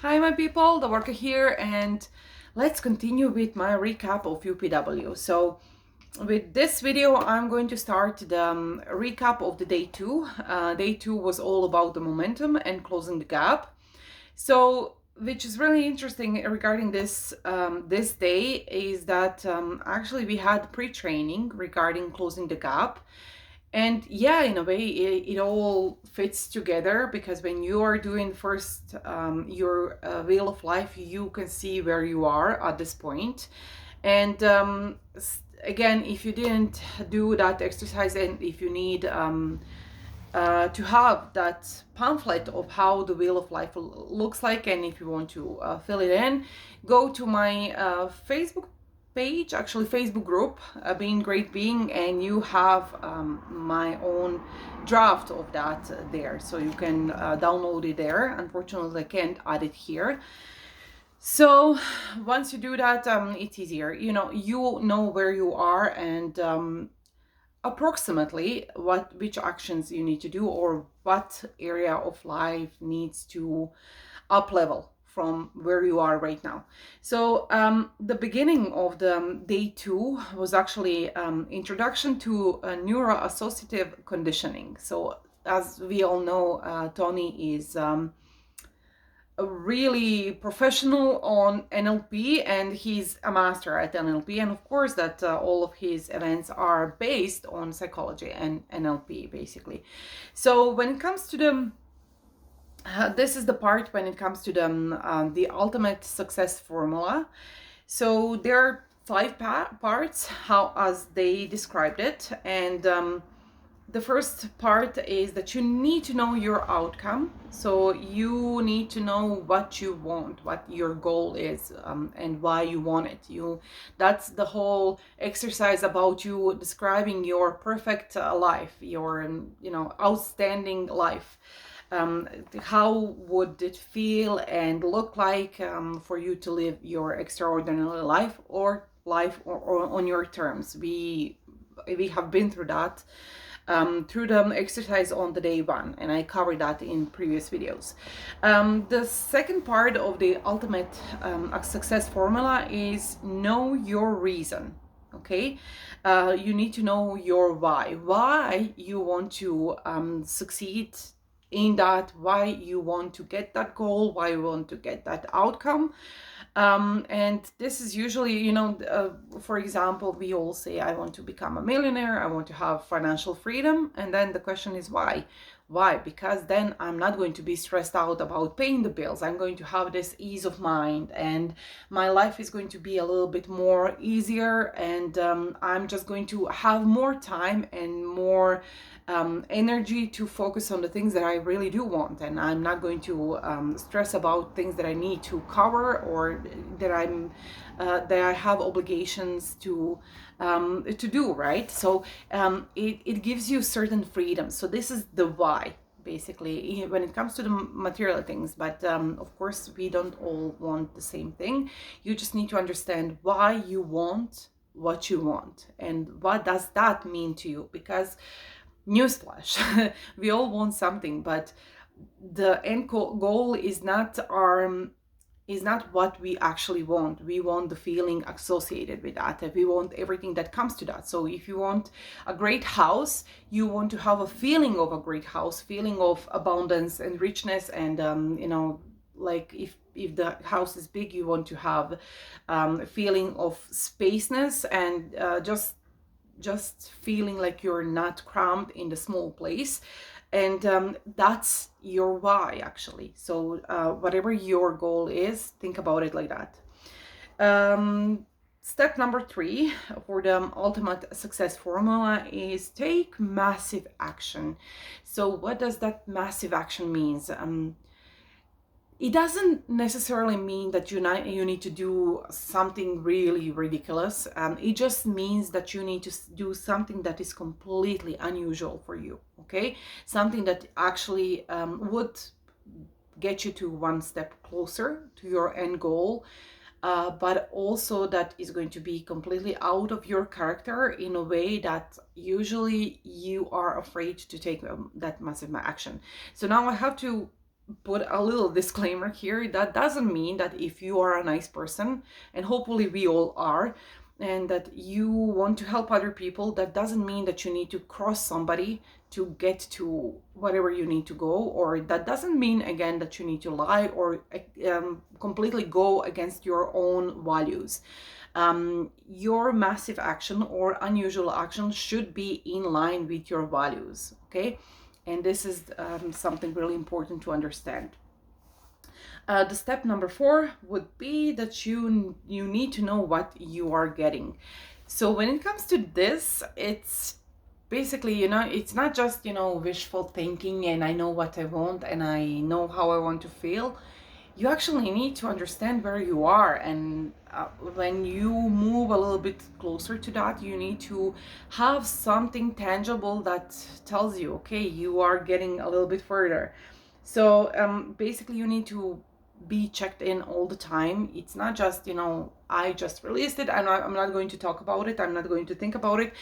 Hi my people, Davorka here, and let's continue with my recap of UPW. So with this video, I'm going to start the recap of the day two. Day two was all about the momentum and closing the gap. So, which is really interesting regarding this day is that actually we had pre-training regarding closing the gap. And yeah, in a way, it all fits together because when you are doing first your wheel of life, you can see where you are at this point. And again, if you didn't do that exercise and if you need to have that pamphlet of how the wheel of life looks like, and if you want to fill it in, go to my Facebook page, actually Facebook group, Being Great Being, and you have my own draft of that there, so you can download it there. Unfortunately, I can't add it here. So once you do that, it's easier. You know where you are, and approximately which actions you need to do, or what area of life needs to up level from where you are right now. So the beginning of the day two was actually introduction to neuroassociative conditioning. So as we all know, Tony is a really professional on NLP, and he's a master at NLP, and of course that all of his events are based on psychology and NLP basically. So when it comes to the this is the part when it comes to the ultimate success formula. So there are five parts how as they described it, and the first part is that you need to know your outcome. So you need to know what you want, what your goal is, and why you want it. That's the whole exercise about you describing your perfect life, your outstanding life. How would it feel and look like for you to live your extraordinary life, or or on your terms? We have been through that through the exercise on the day one, and I covered that in previous videos. The second part of the ultimate success formula is know your reason. Okay, you need to know your why you want to succeed in that, why you want to get that goal, why you want to get that outcome. And this is usually, for example, we all say, I want to become a millionaire, I want to have financial freedom. And then the question is why? Why? Because then I'm not going to be stressed out about paying the bills. I'm going to have this ease of mind, and my life is going to be a little bit more easier, and I'm just going to have more time and more energy to focus on the things that I really do want, and I'm not going to stress about things that I need to cover, or that I have obligations to do, right? So it gives you certain freedom. So this is the why, basically, when it comes to the material things. But of course, we don't all want the same thing. You just need to understand why you want what you want, and what does that mean to you. Because newsflash, we all want something, but the end goal is not what we actually want. We want the feeling associated with that. We want everything that comes to that. So if you want a great house, you want to have a feeling of a great house, feeling of abundance and richness, and like if the house is big, you want to have a feeling of spaceness, and just feeling like you're not cramped in the small place. And that's your why, actually. So whatever your goal is, think about it like that. Step number 3 for the ultimate success formula is take massive action. So what does that massive action means? It doesn't necessarily mean that you need to do something really ridiculous. It just means that you need to do something that is completely unusual for you, okay? Something that actually would get you to one step closer to your end goal, but also that is going to be completely out of your character in a way that usually you are afraid to take that massive action. So now I have to put a little disclaimer here. That doesn't mean that if you are a nice person, and hopefully we all are, and that you want to help other people, that doesn't mean that you need to cross somebody to get to whatever you need to go, or that doesn't mean, again, that you need to lie or completely go against your own values. Your massive action or unusual action should be in line with your values, okay? And this is something really important to understand. The step number 4 would be that you need to know what you are getting. So when it comes to this, it's basically, it's not just, wishful thinking and I know what I want and I know how I want to feel. You actually need to understand where you are, and when you move a little bit closer to that, you need to have something tangible that tells you, okay, you are getting a little bit further. So basically you need to be checked in all the time. It's not just, I just released it, I'm not going to talk about it, I'm not going to think about it.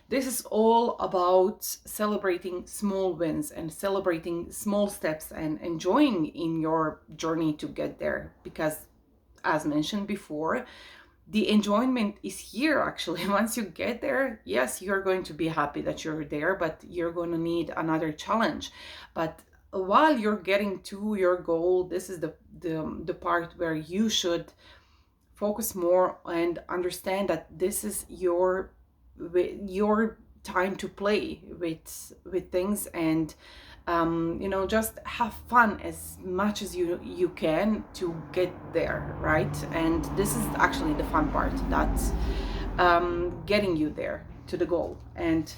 This is all about celebrating small wins and celebrating small steps and enjoying in your journey to get there. Because, as mentioned before, the enjoyment is here actually. Once you get there, yes, you're going to be happy that you're there, but you're going to need another challenge. But while you're getting to your goal, this is the part where you should focus more and understand that this is your time to play with things, and just have fun as much as you can to get there, right? And this is actually the fun part, that's getting you there to the goal. And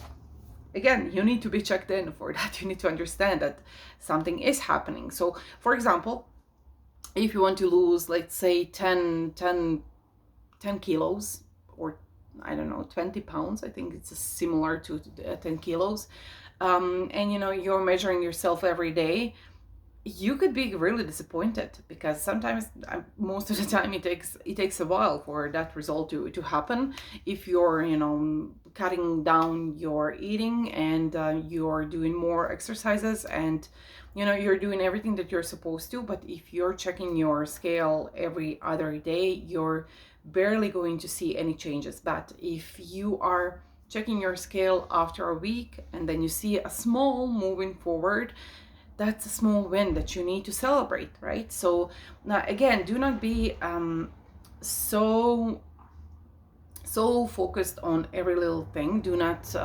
again, you need to be checked in for that. You need to understand that something is happening. So for example, if you want to lose, let's say 10 kilos, or I don't know, 20 pounds, I think it's similar to 10 kilos, and you're measuring yourself every day, you could be really disappointed, because sometimes, most of the time, it takes a while for that result to happen. If you're cutting down your eating, and you're doing more exercises, and you're doing everything that you're supposed to, but if you're checking your scale every other day, you're barely going to see any changes. But if you are checking your scale after a week and then you see a small moving forward, that's a small win that you need to celebrate, right? So now, again, do not be so focused on every little thing. Do not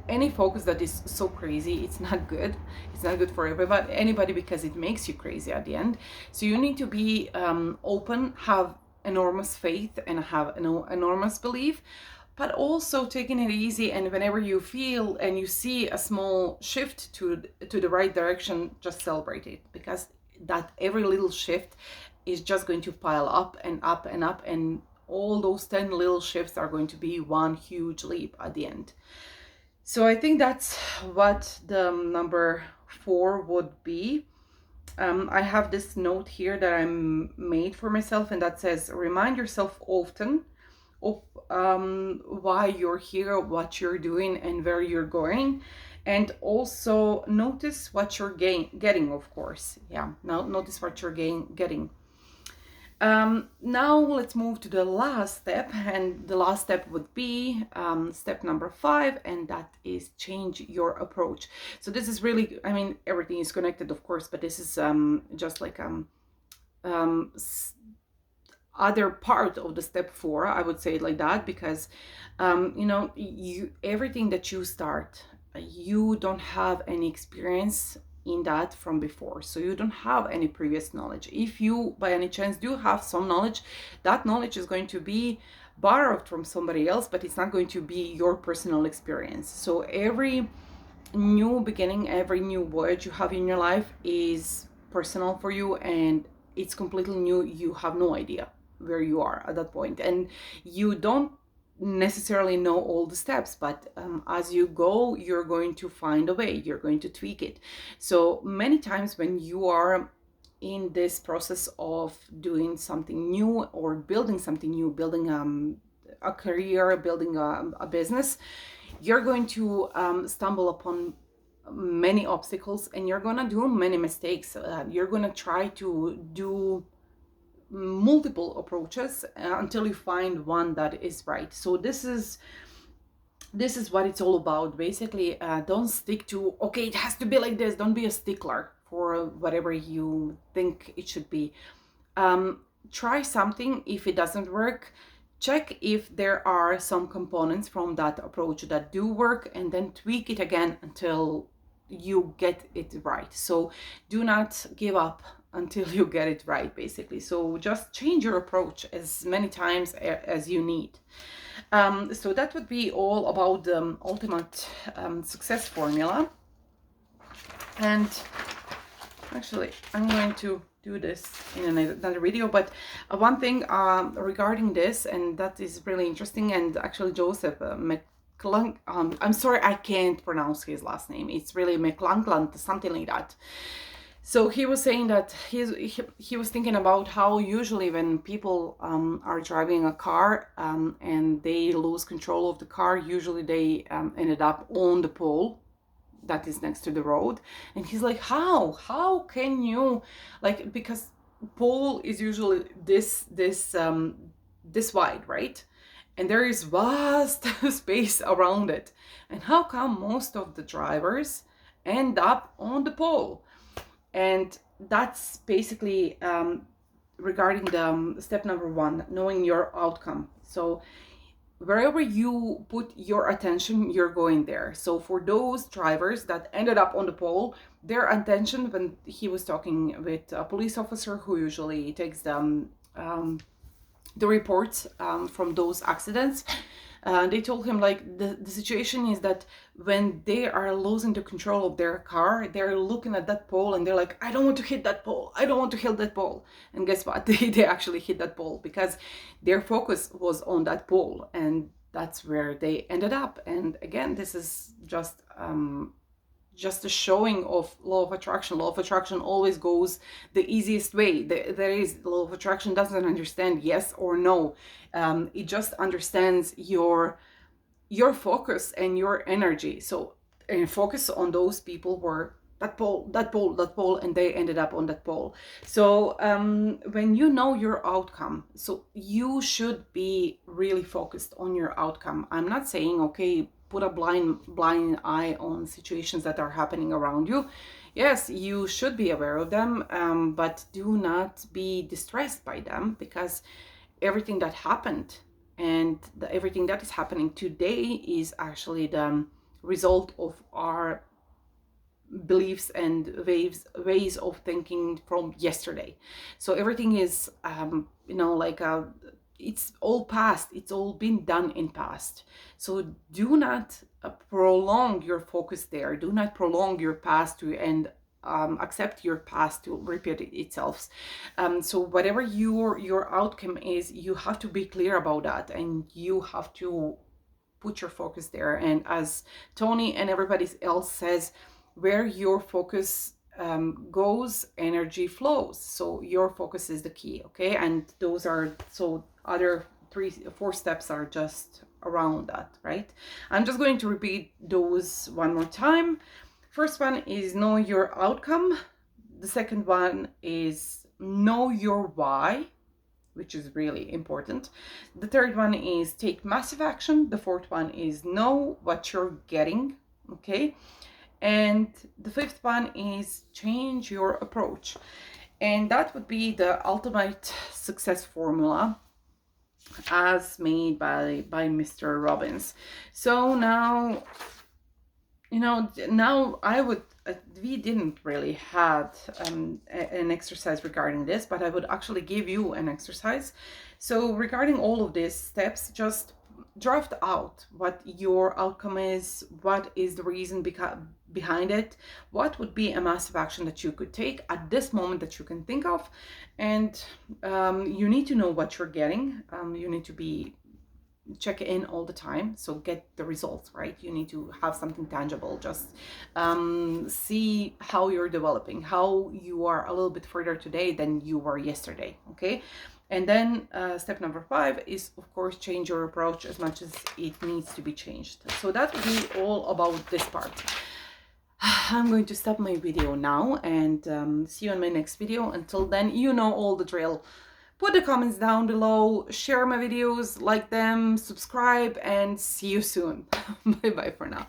any focus that is so crazy, it's not good. It's not good for anybody, because it makes you crazy at the end. So you need to be open, have enormous faith, and have enormous belief, but also taking it easy. And whenever you feel and you see a small shift to the right direction, just celebrate it, because that every little shift is just going to pile up and up and up, and all those 10 little shifts are going to be one huge leap at the end. So I think that's what the number 4 would be. I have this note here that I made for myself, and that says, remind yourself often of why you're here, what you're doing, and where you're going. And also notice what you're getting, of course. Yeah, now notice what you're getting. Now let's move to the last step, and the last step would be step number 5, and that is change your approach. So this is really, everything is connected, of course, but this is just like other part of the step 4, I would say it like that, because everything that you start, you don't have any experience in that from before, so you don't have any previous knowledge. If you by any chance do have some knowledge, that knowledge is going to be borrowed from somebody else, but it's not going to be your personal experience. So every new beginning, every new voyage you have in your life is personal for you, and it's completely new. You have no idea where you are at that point, and you don't necessarily know all the steps, but as you go, you're going to find a way, you're going to tweak it. So many times when you are in this process of doing something new, or building something new, building a career, building a business, you're going to stumble upon many obstacles, and you're gonna do many mistakes. You're gonna try to do multiple approaches until you find one that is right. So this is what it's all about. Basically, don't stick to, okay, it has to be like this. Don't be a stickler for whatever you think it should be. Try something. If it doesn't work, check if there are some components from that approach that do work, and then tweak it again until you get it right. So do not give up until you get it right, basically. So just change your approach as many times as you need. So that would be all about the ultimate success formula. And actually, I'm going to do this in another video, but one thing regarding this, and that is really interesting, and actually Joseph McClung, I'm sorry, I can't pronounce his last name. It's really McClungland, something like that. So he was saying that he was thinking about how usually when people are driving a car and they lose control of the car, usually they ended up on the pole that is next to the road. And he's like, how can you, like, because pole is usually this wide, right? And there is vast space around it. And how come most of the drivers end up on the pole? And that's basically regarding the step number 1, knowing your outcome. So wherever you put your attention, you're going there. So for those drivers that ended up on the pole, their attention, when he was talking with a police officer who usually takes the reports from those accidents, they told him, like, the situation is that when they are losing the control of their car, they're looking at that pole and they're like, I don't want to hit that pole, I don't want to hit that pole. And guess what? They actually hit that pole because their focus was on that pole, and that's where they ended up. And again, this is just a showing of law of attraction. Law of attraction always goes the easiest way. There is, law of attraction doesn't understand yes or no. It just understands your focus and your energy. So, and focus on those people were that pole, and they ended up on that pole. So when you know your outcome, so you should be really focused on your outcome. I'm not saying, okay, put a blind eye on situations that are happening around you. Yes, you should be aware of them, but do not be distressed by them, because everything that happened and everything that is happening today is actually the result of our beliefs and ways of thinking from yesterday. So everything is it's all past, it's all been done in past. So do not prolong your focus there, do not prolong your past to and accept your past to repeat itself. So whatever your outcome is, you have to be clear about that, and you have to put your focus there. And as Tony and everybody else says, where your focus goes, energy flows. So your focus is the key, okay? And those are, so other 3-4 steps are just around that, right? I'm just going to repeat those one more time. First one is know your outcome. The second one is know your why, which is really important. The third one is take massive action. The fourth one is know what you're getting, okay? And the fifth one is change your approach. And that would be the ultimate success formula as made by Mr. Robbins. So now, now I would, we didn't really had an exercise regarding this, but I would actually give you an exercise. So regarding all of these steps, just draft out what your outcome is, what is the reason behind it, what would be a massive action that you could take at this moment that you can think of. And you need to know what you're getting. You need to be check in all the time, so get the results, right? You need to have something tangible. Just see how you're developing, how you are a little bit further today than you were yesterday, okay? And then step number 5 is, of course, change your approach as much as it needs to be changed. So that would be all about this part. I'm going to stop my video now and see you in my next video. Until then, you know all the drill. Put the comments down below, share my videos, like them, subscribe, and see you soon. Bye bye for now.